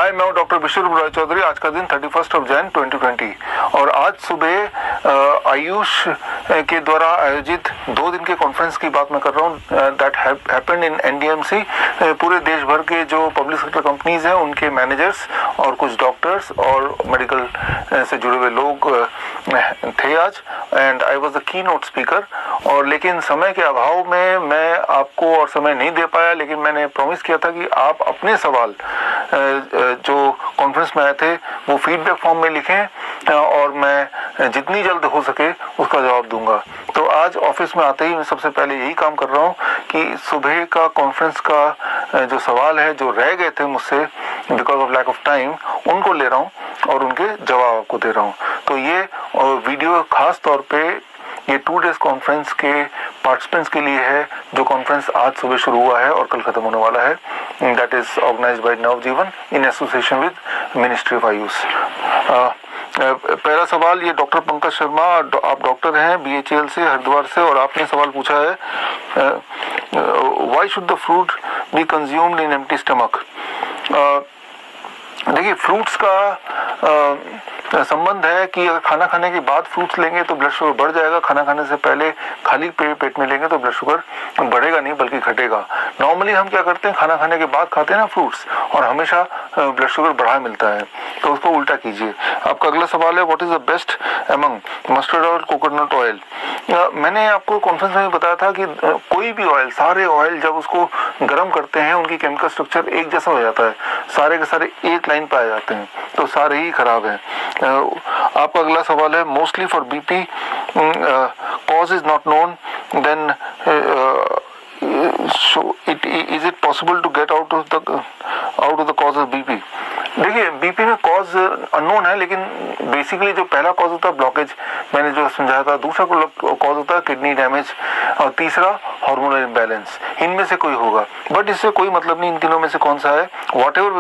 हाय, मैं हूं डॉक्टर विश्वरूप राय चौधरी। आज का दिन 31 जनवरी 2020 और आज सुबह आयुष के द्वारा आयोजित 2 दिन के कॉन्फ्रेंस की बात मैं कर रहा हूं। That happened in NDMC. पूरे देश भर के जो पब्लिक सेक्टर कंपनीज हैं उनके मैनेजर्स और कुछ डॉक्टर्स और मेडिकल से जुड़े हुए लोग थे आज, and I was the key note speaker. और लेकिन समय के अभाव में मैं आपको और समय नहीं दे पाया, लेकिन मैंने प्रॉमिस किया था कि आप अपने सवाल जो कॉन्फ्रेंस में आए थे वो फीडबैक फॉर्म में लिखें और मैं जितनी जल्द हो सके उसका जवाब दूंगा। तो आज ऑफिस में आते ही मैं सबसे पहले यही काम कर रहा हूँ कि सुबह का कॉन्फ्रेंस का जो सवाल है जो रह गए थे मुझसे because of lack of time, उनको ले रहा हूँ और उनके जवाब आपको दे रहा हूँ। तो ये वीडियो खास तौर पे ये 2 डेज कॉन्फ्रेंस के पार्टिसिपेंट्स के लिए है, जो कॉन्फ्रेंस आज सुबह शुरू हुआ है और कल खत्म होने वाला है। That is organized by Navjivan in association with ministry of AYUSH. पहला सवाल ये डॉक्टर पंकज शर्मा, आप डॉक्टर हैं बीएचईएल से हरिद्वार से, और आपने सवाल पूछा है why should the fruit be consumed in empty stomach. देखिए, फ्रूट्स का संबंध है कि अगर खाना खाने के बाद फ्रूट्स लेंगे तो ब्लड शुगर बढ़ जाएगा, खाना खाने से पहले खाली पेट में लेंगे तो ब्लड शुगर बढ़ेगा नहीं बल्कि घटेगा। नॉर्मली हम क्या करते हैं, खाना खाने के बाद खाते हैं ना फ्रूट्स, और हमेशा ब्लड शुगर बढ़ा मिलता है, तो उसको उल्टा कीजिए। आपका अगला सवाल है what is the best among mustard oil, coconut oil. मैंने आपको कॉन्फ्रेंस में बताया था कि कोई भी ऑयल, सारे ऑयल जब उसको गर्म करते हैं उनकी केमिकल स्ट्रक्चर एक जैसा हो जाता है, सारे के सारे एक लाइन पाए जाते हैं, तो सारे ही खराब हैं। आपका अगला सवाल है mostly for BP cause is not known, then is it possible to get out of the cause of BP. देखिए, बीपी में कॉज अननोन है, लेकिन बेसिकली जो पहला कॉज होता है ब्लॉकेज, मैंने जो समझाया था, दूसरा कॉज होता है किडनी डैमेज, और तीसरा हार्मोनल इम्बैलेंस। इनमें से कोई होगा, बट इससे कोई मतलब नहीं इन तीनों में से कौन सा है। Whatever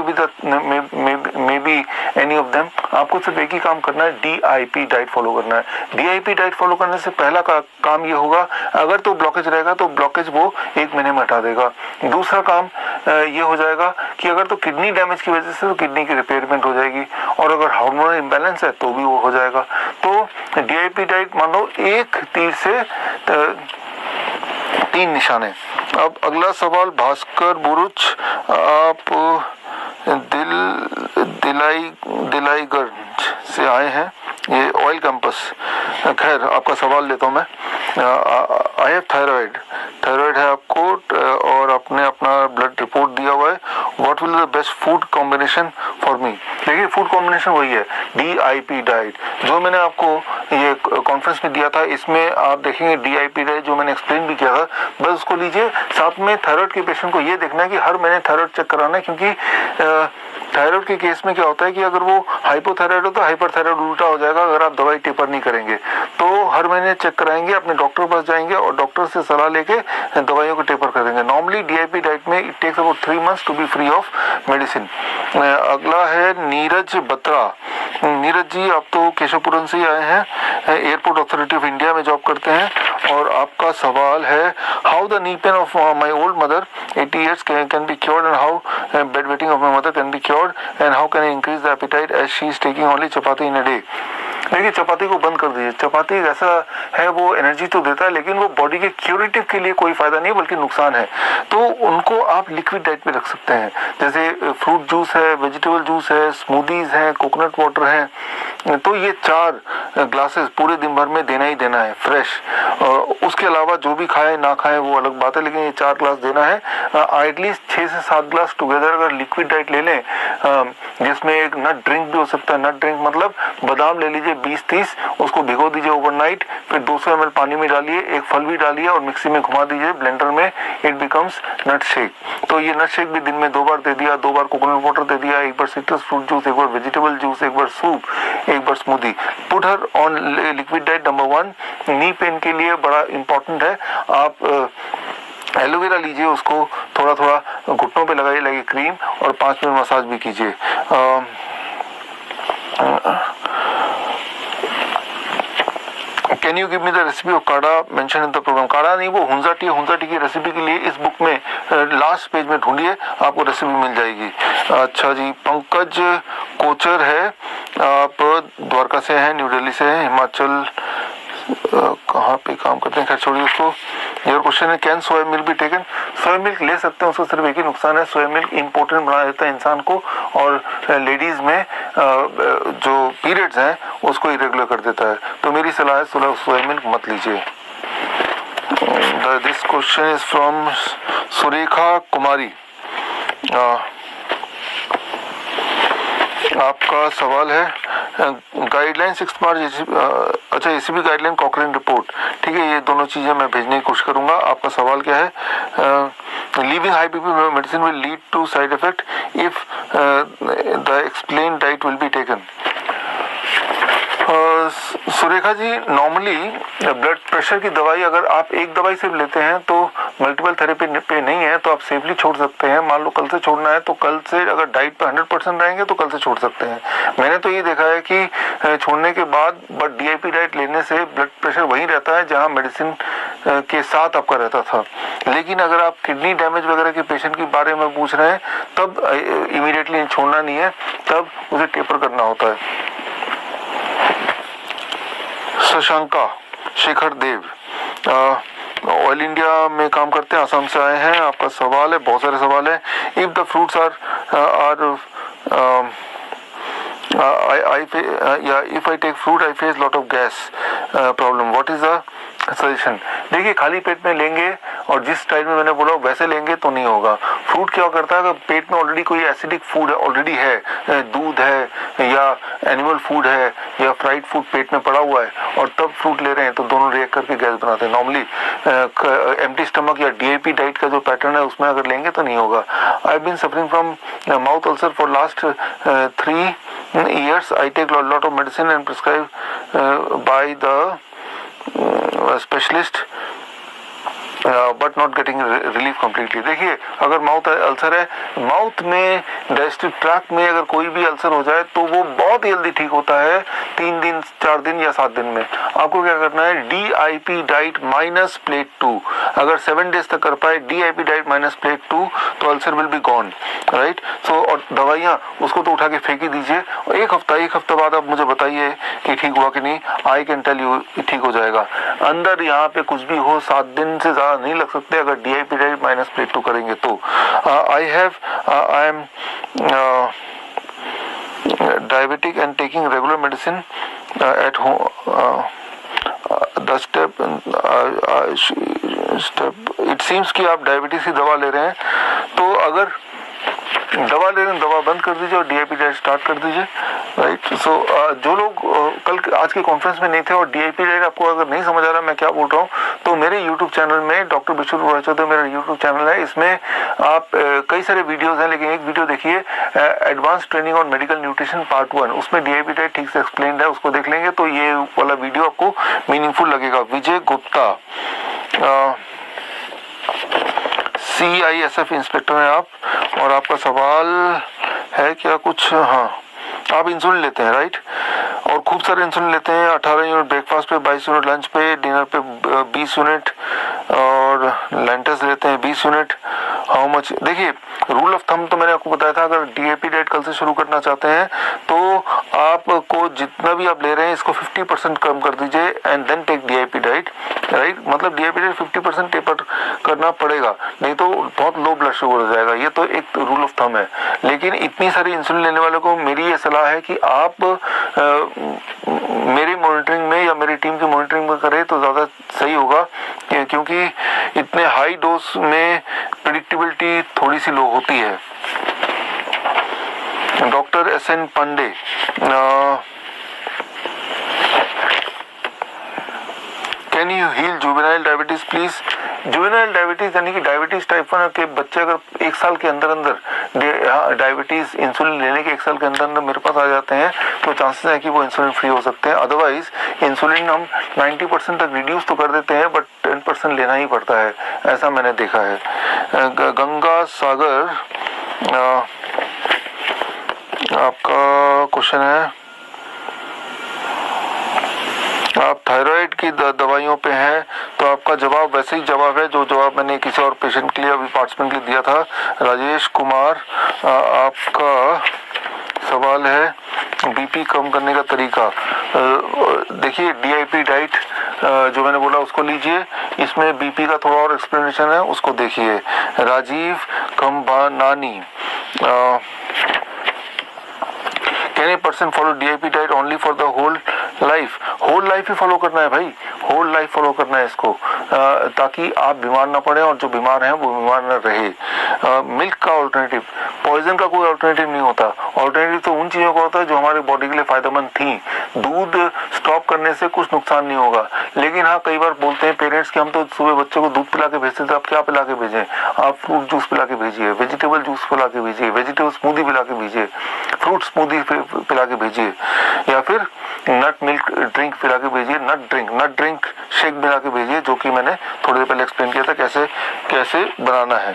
may be any of them, आपको सिर्फ एक ही काम करना है, DIP डाइट फॉलो करना है। DIP डाइट फॉलो करने से पहला काम ये होगा, अगर तो ब्लॉकेज रहेगा तो ब्लॉकेज वो 1 महीने में हटा देगा। दूसरा काम ये हो जाएगा कि अगर तो किडनी डैमेज की वजह से तो किडनी की रिपेयरमेंट हो जाएगी, और अगर हार्मोनल इम्बैलेंस है तो भी वो हो जाएगा। तो DIP डाइट मान लो 1 तीर से 3 निशाने। अब अगला सवाल भास्कर बुरुच, आप दिलाईगंज से आए हैं, ये ऑयल कैंपस। खैर, आपका सवाल लेता हूँ मैं। आई हैव थायराइड है आपको, और आपने अपना ब्लड रिपोर्ट दिया हुआ है। What will the best food combination for me. देखिए, फूड कॉम्बिनेशन वही है DIP डाइट, जो मैंने आपको ये कॉन्फ्रेंस में दिया था। इसमें आप देखेंगे DIP डाइट जो मैंने एक्सप्लेन भी किया था, बस उसको लीजिए। साथ में थायराइड के पेशेंट को ये देखना है कि हर महीने थायराइड चेक कराना है, क्योंकि थायराइड के केस में क्या होता है कि अगर वो हाइपोथायराइड हो तो हाइपरथायराइड उल्टा हो जाएगा अगर आप दवाई टेपर नहीं करेंगे। तो हर महीने चेक कराएंगे, अपने डॉक्टर के पास जाएंगे और डॉक्टर से सलाह लेके दवाइयों को टेपर करेंगे। नॉर्मली DIP डाइट में it takes about 3 months to be free of medicine. अगला है नीरज बत्रा। नीरज जी, आप तो केशवपुरम से ही आए हैं, एयरपोर्ट अथॉरिटी ऑफ इंडिया में जॉब करते हैं, और आपका सवाल है how the knee pain of my old mother 80 years can be cured, and how bedwetting of my mother can be cured, and how can I increase the appetite as she is taking only chapati in a day। देखिए, चपाती को बंद कर दीजिए। चपाती ऐसा है, वो energy तो देता है, लेकिन वो बॉडी के क्यूरेटिव के लिए कोई फायदा नहीं बल्कि नुकसान है। तो उनको आप लिक्विड डाइट में रख सकते हैं, जैसे फ्रूट जूस है, वेजिटेबल जूस है, स्मूदीज है, कोकोनट वाटर है। तो ये 4 ग्लासेस पूरे दिन भर में देना ही देना है फ्रेश। उसके अलावा जो भी खाए ना खाए वो अलग बात है, लेकिन ये 4 ग्लास देना है। एटलीस्ट 6 से 7 ग्लास टुगेदर अगर लिक्विड डाइट ले लें, जिसमें एक नट ड्रिंक भी हो सकता है। नट ड्रिंक मतलब बादाम ले लीजिए 20-30, उसको भिगो दीजिए ओवरनाइट, फिर 200 ml पानी में डालिए, एक फल भी डालिए और मिक्सी में घुमा दीजिए ब्लेंडर में, इट बिकम्स नट शेक। तो ये नट शेक भी दिन में 2 बार दे दिया, 2 बार कोकोनट वाटर दे दिया, 1 बार सिट्रस फ्रूट जूस, 1 बार वेजिटेबल जूस, 1 बार सूप, 1 बार smoothie. Put her on liquid diet. Number 1 knee pain के लिए बड़ा इंपॉर्टेंट है। आप एलोवेरा लीजिए, उसको थोड़ा थोड़ा घुटनों पे लगाइए लगे क्रीम, और 5 मिनट मसाज भी कीजिए। Can you give me the recipe of काढ़ा मेंशन इन द प्रोग्राम। काढ़ा नहीं, वो हुंजा टी की रेसिपी के लिए इस बुक में लास्ट पेज में ढूंढिए, आपको रेसिपी मिल जाएगी। अच्छा जी, पंकज कोचर है, आप द्वारका से हैं, न्यू दिल्ली से हैं, हिमाचल कहाँ पे काम करते हैं, खैर छोड़िए उसको। योर क्वेश्चन है कैन सोया मिल्क भी टेकन। सोया मिल्क ले सकते हैं, उसका सिर्फ एक ही नुकसान है, सोया मिल्क इम्पोर्टेंट बना देता है इंसान को, और लेडीज में जो पीरियड्स हैं उसको इरेगुलर कर देता है। तो मेरी सलाह है सोया मिल्क मत लीजिए। This question is from Surekha Kumari. आपका सवाल है गाइडलाइन 6 मार्च, अच्छा एसीबी गाइडलाइन कॉकरेन रिपोर्ट, ठीक है, ये दोनों चीजें मैं भेजने की कोशिश करूंगा। आपका सवाल क्या है, leaving high BP medicine will lead to side effect if the explain diet will be taken. Surekha ji, normally blood pressure की दवाई अगर आप एक दवाई सिर्फ लेते हैं तो मल्टीपल थेरेपी पे नहीं है तो आप सेफली छोड़ सकते हैं। मान लो कल से छोड़ना है तो कल से, अगर डाइट पे 100% रहेंगे तो कल से छोड़ सकते हैं। मैंने तो ये देखा है कि छोड़ने के बाद बट डीआईपी डाइट लेने से ब्लड प्रेशर वहीं रहता है जहां मेडिसिन के साथ आपका रहता था। लेकिन अगर आप किडनी डैमेज वगैरह के पेशेंट के बारे में पूछ रहे हैं तब इमीडिएटली छोड़ना नहीं है, तब उसे टेपर करना होता है। शशांका शेखर देव, ऑयल इंडिया में काम करते हैं, आसाम से आए हैं। आपका सवाल है, बहुत सारे सवाल है। If the fruits are if I take fruit I face lot of gas problem, what is the suggestion. देखिए, खाली पेट में लेंगे और जिस स्टाइल में मैंने बोला वैसे लेंगे तो नहीं होगा। फ्रूट क्या करता है, अगर पेट में ऑलरेडी कोई एसिडिक फूड ऑलरेडी है, दूध है या एनिमल फूड है या फ्राइड फूड पेट में पड़ा हुआ है, और तब फ्रूट ले रहे हैं तो दोनों रिएक्ट करके गैस बनाते हैं। नॉर्मली एम्प्टी स्टमक या डीआईपी डाइट का जो पैटर्न है उसमें अगर लेंगे तो नहीं होगा। I have been suffering from mouth ulcer for last 3 years. I take a lot of medicine and prescribed by the specialist but not getting relief completely. देखिए, अगर माउथ अल्सर है, माउथ में डाइजेस्टिव ट्रैक्ट में अगर कोई भी ulcer हो जाए तो वो बहुत ही जल्दी ठीक होता है, 3 दिन 4 दिन या 7 दिन में। आपको क्या करना है, DIP डाइट माइनस प्लेट 2, अगर 7 डेज तक कर पाए DIP डाइट माइनस प्लेट 2 तो ulcer will be gone, right. So और दवाइयाँ उसको तो उठा के फेंक ही दीजिए, और एक हफ्ता बाद आप मुझे बताइए कि ठीक हुआ कि नहीं। आई कैन टेल यू ठीक हो जाएगा। अंदर यहाँ पे कुछ भी हो 7 दिन से ज्यादा नहीं लग सकते अगर DIP डाइट माइनस प्लेट 2 करेंगे तो। I am diabetic and taking regular medicine at home. The step it seems कि आप डायबिटीज की दवा ले रहे हैं, तो अगर दवा ले रहे हैं दवा बंद कर दीजिए और DIP डाइट स्टार्ट कर दीजिए, राइट। सो जो लोग कल आज के कॉन्फ्रेंस में नहीं थे और DIP डाइट आपको अगर नहीं समझ आ रहा मैं क्या बोल रहा हूँ, तो मेरे YouTube चैनल में डॉक्टर बिशुर चौधरी मेरा YouTube चैनल है, इसमें आप कई सारे वीडियोस हैं, लेकिन एक वीडियो देखिए advance training on medical nutrition part 1, उसमें DIP डाइट ठीक से एक्सप्लेन्ड है, उसको देख लेंगे तो ये वाला वीडियो आपको मीनिंगफुल लगेगा। विजय गुप्ता, CISF इंस्पेक्टर हैं आप, और आपका सवाल है क्या कुछ, हाँ, आप इंसुलिन लेते हैं, राइट, और खूब सारे इंसुलिन लेते हैं, 18 यूनिट ब्रेकफास्ट पे, 22 यूनिट लंच पे, डिनर पे 20 यूनिट, और लेंटस लेते हैं 20 यूनिट। हाउ मच, देखिए रूल ऑफ थंब तो मैंने आपको बताया था, अगर DIP डाइट कल से शुरू करना चाहते हैं तो आपको जितना भी आप ले रहे हैं इसको 50% कम कर दीजिए and then take DIP diet, right. मतलब DIP डाइट 50% टेपर करना पड़ेगा, नहीं तो बहुत लो ब्लड शुगर हो जाएगा। ये तो एक रूल ऑफ थंब है, लेकिन इतनी सारी इंसुलिन लेने वालों को मेरी ये सलाह है कि आप मेरी मॉनिटरिंग में या मेरी टीम की मॉनिटरिंग में करें तो ज़्यादा सही होगा, क्योंकि इतने हाई डोज में प्रेडिक्टेबिलिटी थोड़ी सी लो होती है। Doctor SN Pandey, can you heal juvenile diabetes please. Juvenile diabetes यानी कि डायबिटीज टाइप 1 के बच्चे अगर 1 साल के अंदर डायबिटीज इंसुलिन लेने के 1 साल के अंदर मेरे पास आ जाते हैं तो चांसेस है कि वो इंसुलिन फ्री हो सकते हैं। अदरवाइज इंसुलिन हम 90% तक रिड्यूस तो कर देते हैं, बट 10% लेना ही पड़ता है, ऐसा मैंने देखा है। गंगा सागर, आपका क्वेश्चन है, आप थायराइड की दवाइयों पे हैं, तो आपका जवाब वैसे ही जवाब है जो जवाब मैंने किसी और पेशेंट के लिए, अभी पार्टिसिपेंट के लिए दिया था। राजेश कुमार, आपका सवाल है बीपी कम करने का तरीका। देखिए, डीआईपी डाइट जो मैंने बोला उसको लीजिए, इसमें बीपी का थोड़ा और एक्सप्लेनेशन है, उसको देखिए। Rajiv Khambanani, can a person follow DIP diet only for the whole life? Whole life ही फॉलो करना है भाई, होल लाइफ फॉलो करना है इसको, ताकि आप बीमार ना पड़े और जो बीमार हैं वो बीमार ना रहे। मिल्क का ऑल्टरनेटिव, पॉइजन का कोई ऑल्टरनेटिव नहीं होता। ऑल्टरनेटिव तो उन चीज़ों का होता है जो हमारी बॉडी के लिए फायदेमंद थी। दूध स्टॉप करने से कुछ नुकसान नहीं होगा, लेकिन हाँ कई बार बोलते हैं पेरेंट्स कि हम तो सुबह बच्चे को दूध पिला के भेजते थे, आप क्या पिला के भेजें? आप फ्रूट जूस पिला के भेजिए, वेजिटेबल जूस पिला के भेजिए, वेजिटेबल स्मूदी पिला के भेजिए, फ्रूट स्मूदी पिला के भेजिए, या फिर नट मिल्क ड्रिंक पिला के भेजिए, नट ड्रिंक शेक पिला के भेजिए, जो कि मैंने थोड़ी देर पहले एक्सप्लेन किया था कैसे कैसे बनाना है।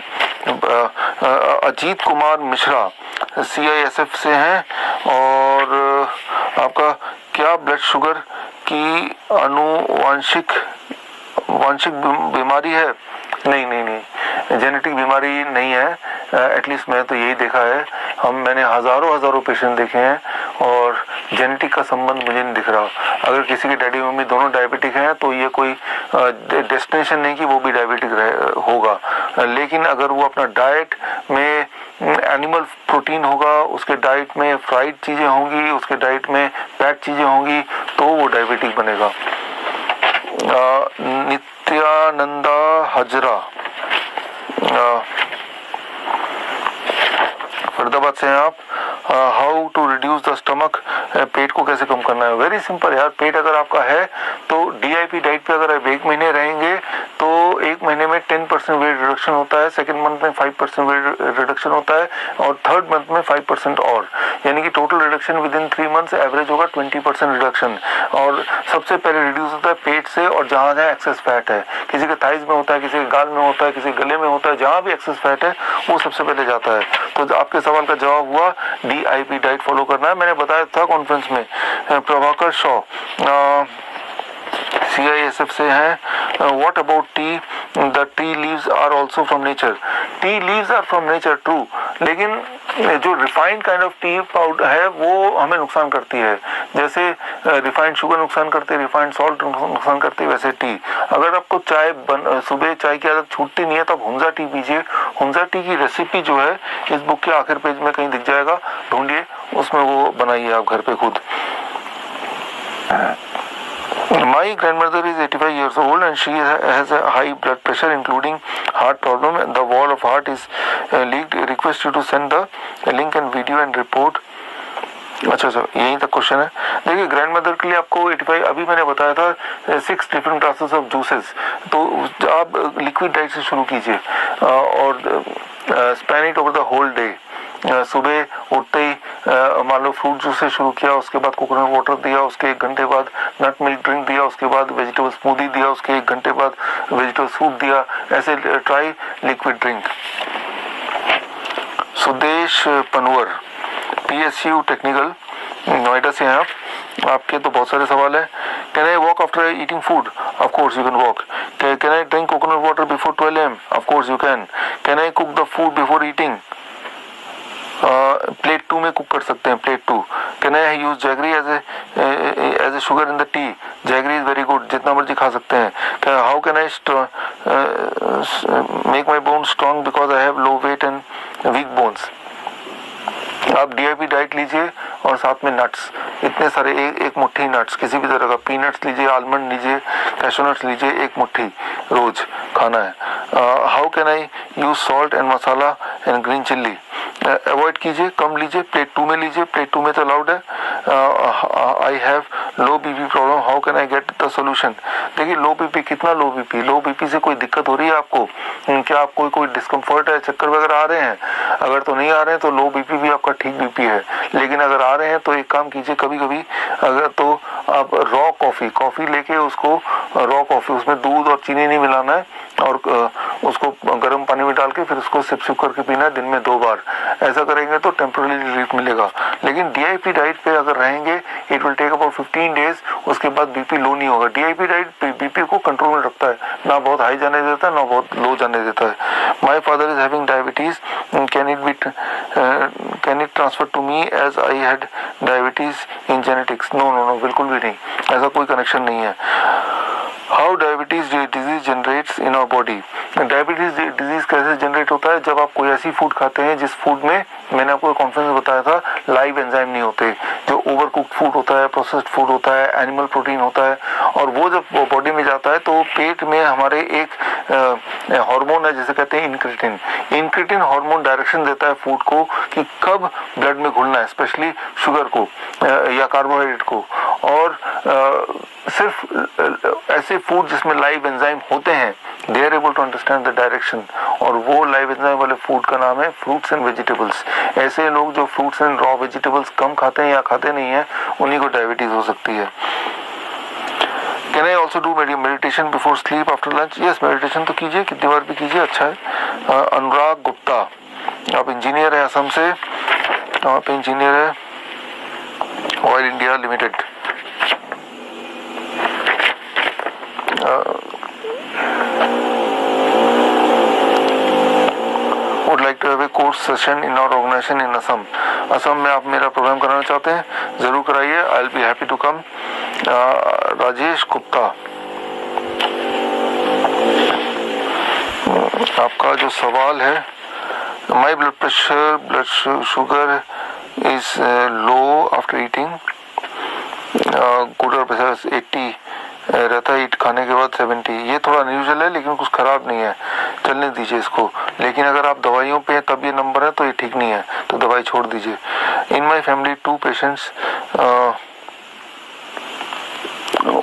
अजीत कुमार मिश्रा CISF से हैं, और आपका क्या ब्लड शुगर की वांशिक बीमारी है? नहीं, जेनेटिक बीमारी नहीं है। एटलीस्ट मैं तो यही देखा है, मैंने हजारों पेशेंट देखे हैं और जेनेटिक का संबंध मुझे नहीं दिख रहा। अगर किसी के डैडी मम्मी दोनों डायबिटिक हैं तो ये कोई डेस्टिनेशन नहीं कि वो भी डायबिटिक होगा, लेकिन अगर वो अपना डाइट में एनिमल प्रोटीन होगा, उसके डाइट में फ्राइड चीज़ें होंगी, उसके डाइट में पैक चीज़ें होंगी, तो वो डायबिटिक बनेगा। नित्यानंदा हजरा फरीदाबाद से हैं आप। How to reduce the stomach, पेट को कैसे कम करना है? वेरी सिंपल यार, पेट अगर आपका है तो डीआईपी डाइट पे अगर आप 1 महीने रहेंगे तो 1 महीने में 10% वेट रिडक्शन होता है, सेकंड मंथ में 5% वेट रिडक्शन होता है, और थर्ड मंथ में 5% और, यानी कि total reduction with in 3 months average होगा 20% रिडक्शन। और सबसे पहले रिड्यूस होता है पेट से, और जहाँ जहाँ एक्सेस फैट है, किसी के थाइज में होता है, किसी के गाल में होता है, किसी के गले में होता है, जहाँ भी एक्सेस फैट है वो सबसे पहले जाता है। तो आपके सवाल का जवाब हुआ डीआईपी डाइट फॉलो करना है। मैंने बताया था कॉन्फ्रेंस में। प्रभाकर शॉ CISF से हैं। What about tea? The tea leaves are also from nature. Tea leaves are from nature, true, लेकिन जो refined kind of tea powder है वो हमें नुकसान करती है। जैसे रिफाइंड शुगर नुकसान करती है, रिफाइंड सॉल्ट नुकसान करती है, वैसे टी। अगर आपको सुबह चाय की आदत छूटती नहीं है तो आप हुंजा टी पीजिए। हुंजा टी की रेसिपी जो है इस बुक के आखिर पेज में कहीं दिख जाएगा, ढूंढिए, उसमें वो बनाइए आप घर पे खुद। My grandmother is 85 years old and she has a high blood pressure including heart problem. The wall of heart is leaked. Request you to send the link and video and report. अच्छा, यही तक question है। देखिए, grand mother के लिए आपको 85, अभी मैंने बताया था 6 डिफरेंट क्लासेस ऑफ जूसेस, तो आप लिक्विड डाइट से शुरू कीजिए और spend it over the whole day. सुबह उठते ही मान लो फ्रूट जूस से शुरू किया, उसके बाद कोकोनट वाटर दिया, उसके 1 घंटे बाद नट मिल्क ड्रिंक दिया, उसके बाद वेजिटेबल स्मूदी दिया, उसके 1 घंटे बाद वेजिटेबल सूप दिया, ऐसे try liquid drink. Sudesh Panwar PSU technical Noida से हैं आप। आपके तो बहुत सारे सवाल हैं। Can I walk after eating food? Of course you can walk. Can I drink coconut water before 12 AM? Of course you can. Can I cook the food before eating? Plate 2 में कुक कर सकते हैं, plate 2। Can I use jaggery as a sugar in the T? Jaggery is very good, जितना मर्जी खा सकते हैं। How can I make my bone strong because I have low weight and weak bones? आप DIP diet लीजिए और साथ में नट्स, इतने सारे, एक मुट्ठी नट्स, किसी भी तरह का, पीनट्स लीजिए, आलमंड लीजिए, कैशू नट्स लीजिए, 1 मुट्ठी रोज खाना है। How can I use salt and masala and green chilli? Avoid कीजिए, कम लीजिए, प्लेट 2 में लीजिए, प्लेट 2 में तो अलाउड है। आई have low BP problem, how can I get the solution? देखिए, लो बीपी, कितना लो बीपी? लो बीपी से कोई दिक्कत हो रही है आपको? क्या आपको कोई डिस्कम्फर्ट है, चक्कर वगैरह आ रहे हैं? अगर तो नहीं आ रहे हैं तो लो बीपी भी आपका ठीक बीपी है, लेकिन अगर आ रहे हैं तो एक काम कीजिए, कभी कभी अगर तो आप रॉ कॉफ़ी लेके उसको, रॉ कॉफ़ी, उसमें दूध और चीनी नहीं मिलाना है, और उसको गर्म पानी में डाल के फिर उसको सिप सिप करके पीना, दिन में 2 बार। ऐसा करेंगे तो टेम्पररी रिलीफ मिलेगा। लेकिन DIP डाइट पे अगर रहेंगे, it will take about 15 days, उसके बाद BP लो नहीं होगा। DIP डाइट BP को कंट्रोल में रखता है, ना बहुत हाई जाने देता है ना बहुत लो जाने देता है। My father is having diabetes, can it transfer to me as I had diabetes in genetics? No no no, बिल्कुल भी नहीं, ऐसा कोई कनेक्शन नहीं है। How diabetes disease generates in our body? Diabetes disease कैसे जनरेट होता है? जब आप कोई ऐसी फूड खाते हैं जिस फूड में, मैंने आपको कॉन्फ्रेंस में बताया था, लाइव एंजाइम नहीं होते, जो ओवर कुक फूड होता है, प्रोसेस्ड फूड होता है, एनिमल प्रोटीन होता है, और वो जब बॉडी में जाता है तो पेट में हमारे एक हार्मोन है जिसे कहते हैं इंक्रेटिन। इंक्रेटिन हार्मोन डायरेक्शन देता है फूड को कि कब ब्लड में घुलना है, स्पेशली शुगर को या कार्बोहाइड्रेट को। और सिर्फ ऐसे फूड जिसमें लाइव एंजाइम होते हैं, they are able to understand the direction, और वो लाइव एंजाइम वाले फूड का नाम है फ्रूट्स एंड वेजिटेबल्स। ऐसे लोग जो फ्रूट्स एंड रॉ वेजिटेबल्स कम खाते हैं या खाते नहीं है, उन्हीं को डायबिटीज हो सकती है। Can I also do meditation before sleep after lunch? Yes, meditation तो कीजिए, कितनी बार भी कीजिए, अच्छा है। अनुराग गुप्ता, आप इंजीनियर हैं असम से, आप इंजीनियर है oil India limited. would like to have a course session in our organization in Assam. Assam में आप मेरा प्रोग्राम कराना चाहते हैं, जरूर कराइए, I will be happy to come. Rajesh Gupta, आपका जो सवाल है, my blood pressure, blood sugar is low after eating, good और प्रेशर 80 रहता है, ईट खाने के बाद 70। ये थोड़ा अनयूजुअल है लेकिन कुछ खराब नहीं है, चलने दीजिए इसको। लेकिन अगर आप दवाइयों पे हैं तब ये नंबर है तो ये ठीक नहीं है, तो दवाई छोड़ दीजिए। In my family 2 patients,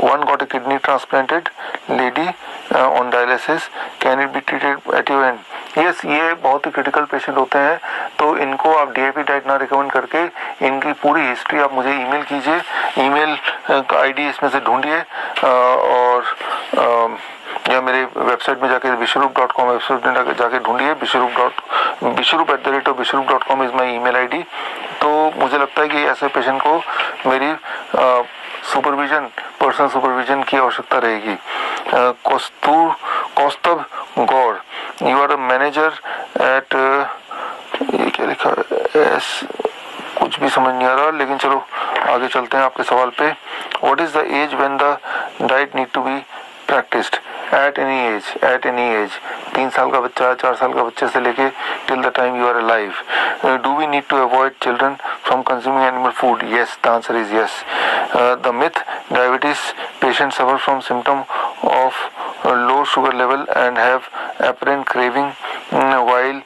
one got a kidney transplanted, lady on dialysis, can it be treated at your end? Yes, ये बहुत ही क्रिटिकल पेशेंट होते हैं, तो इनको आप DIP डाइट ना रिकमेंड करके इनकी पूरी हिस्ट्री आप मुझे ईमेल कीजिए, ईमेल का ID इसमें से ढूंढिए, और या मेरे वेबसाइट में जाके विश्वरूप.com वेबसाइट में जाके ढूंढिए, विश्वरूप@विश्वरूप.com इज माई ईमेल ID। तो मुझे लगता है कि ऐसे पेशेंट को मेरी सुपरविजन, पर्सनल सुपरविजन की आवश्यकता रहेगी। Kaustubh Gaur, you are a manager at, ये क्या लिखा है, कुछ भी समझ नहीं आ रहा, लेकिन चलो आगे चलते हैं आपके सवाल पे। What is the age when the diet need to be practised? At any age, at any age. 3 साल का बच्चा, 4 साल का बच्चे से लेके till the time you are alive. Do we need to avoid children from consuming animal food? Yes, the answer is yes. The myth, diabetes patients suffer from symptom of low sugar level and have apparent craving while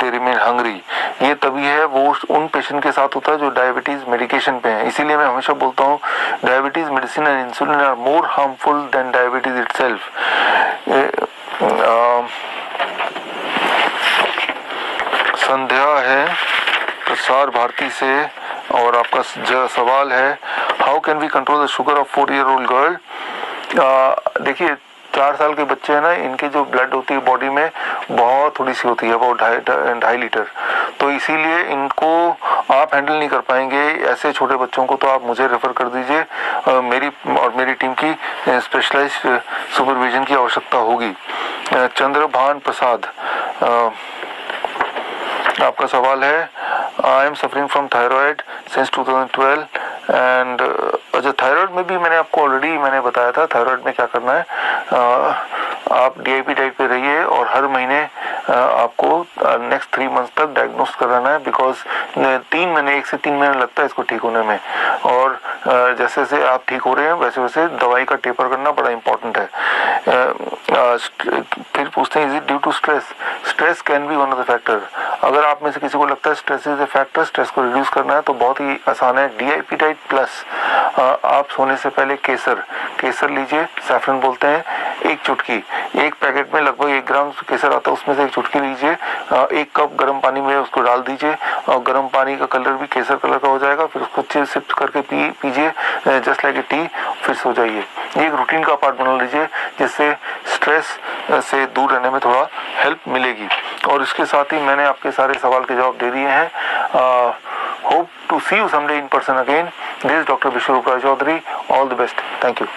they remain hungry. ये तभी है, वो उन patient के साथ होता है जो डायबिटीज मेडिकेशन पे हैं। इसीलिए मैं हमेशा बोलता हूँ diabetes medicine and insulin are more harmful than diabetes itself. Sandhya है प्रसार भारती से, और आपका सवाल है how can we control the sugar of 4-year-old girl? देखिए 4 साल के बच्चे हैं ना, इनकी जो ब्लड होती है बॉडी में बहुत थोड़ी सी होती है, about 2.5 लीटर, तो इसीलिए इनको आप हैंडल नहीं कर पाएंगे। ऐसे छोटे बच्चों को तो आप मुझे रेफर कर दीजिए, मेरी टीम की स्पेशलाइज्ड सुपरविजन की आवश्यकता होगी। चंद्रभान प्रसाद, आपका सवाल है I am suffering from thyroid since 2012 and अच्छा, थायराइड में भी मैंने आपको ऑलरेडी बताया था थायराइड में क्या करना है। आप DIP डाइट पे रहिए और हर महीने आपको नेक्स्ट 3 मंथ्स तक डायग्नोस कराना है, बिकॉज 1 से 3 महीने लगता है इसको ठीक होने में, और जैसे जैसे आप ठीक हो रहे हैं वैसे वैसे दवाई का टेपर करना बड़ा इंपॉर्टेंट है। फिर पूछते हैं is it due to stress? Stress can be one of the factor. अगर आप में से किसी को लगता है stress is a factor, stress को रिड्यूस करना है तो बहुत ही आसान है, DIP डाइट प्लस आप सोने से पहले केसर लीजिए, सैफरन बोलते हैं, 1 चुटकी, एक पैकेट में लगभग 1 ग्राम केसर आता है, उसमें से 1 चुटकी लीजिए, 1 कप गर्म पानी में उसको डाल दीजिए, और गर्म पानी का कलर भी केसर कलर का हो जाएगा, फिर उसको सिप करके पीजिए जस्ट लाइक ए टी, फिर सो जाइए। ये एक रूटीन का पार्ट बना लीजिए, जिससे स्ट्रेस से दूर रहने में थोड़ा हेल्प मिलेगी। और इसके साथ ही मैंने आपके सारे सवाल के जवाब दे दिए हैं। Hope to see you someday in person again. This is Dr. Vishwarup Rai Chaudhary. All the best. Thank you.